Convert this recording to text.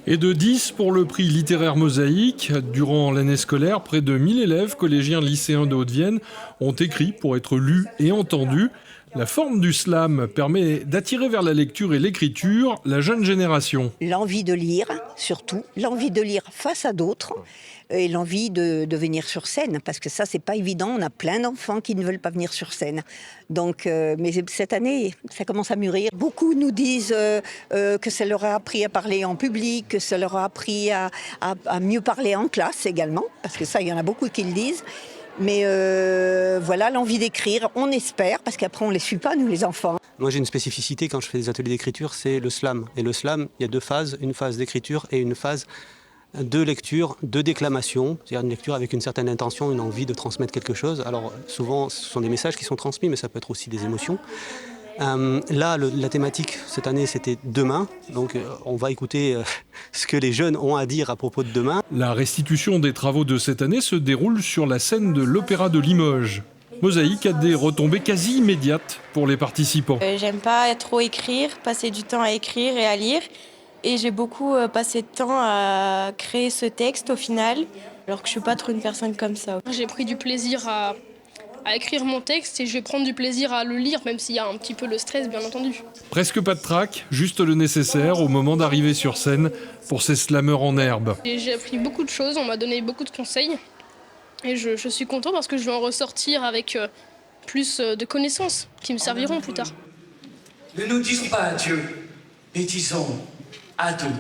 Et de 10 pour le prix littéraire Mosaïque. Durant l'année scolaire, près de 1000 élèves, collégiens, lycéens de Haute-Vienne, ont écrit pour être lus et entendus. La forme du slam permet d'attirer vers la lecture et l'écriture la jeune génération. L'envie de lire, surtout, l'envie de lire face à d'autres et l'envie de venir sur scène, parce que ça, c'est pas évident. On a plein d'enfants qui ne veulent pas venir sur scène. Donc, mais cette année, ça commence à mûrir. Beaucoup nous disent que ça leur a appris à parler en public, que ça leur a appris à mieux parler en classe également, parce que ça, il y en a beaucoup qui le disent. Mais voilà, l'envie d'écrire, on espère, parce qu'après on ne les suit pas, nous les enfants. Moi j'ai une spécificité quand je fais des ateliers d'écriture, c'est le slam. Et le slam, il y a deux phases, une phase d'écriture et une phase de lecture, de déclamation, c'est-à-dire une lecture avec une certaine intention, une envie de transmettre quelque chose. Alors souvent ce sont des messages qui sont transmis, mais ça peut être aussi des émotions. Là, la thématique cette année, c'était demain. Donc, on va écouter ce que les jeunes ont à dire à propos de demain. La restitution des travaux de cette année se déroule sur la scène de l'Opéra de Limoges. Mosaïque a des retombées quasi immédiates pour les participants. J'aime pas trop écrire, passer du temps à écrire et à lire. Et j'ai beaucoup passé de temps à créer ce texte au final, alors que je suis pas trop une personne comme ça. J'ai pris du plaisir à écrire mon texte et je vais prendre du plaisir à le lire, même s'il y a un petit peu le stress, bien entendu. Presque pas de trac, juste le nécessaire au moment d'arriver sur scène pour ces slameurs en herbe. J'ai appris beaucoup de choses, on m'a donné beaucoup de conseils et je suis content parce que je vais en ressortir avec plus de connaissances qui me serviront plus tard. Ne nous disons pas adieu, mais disons adieu.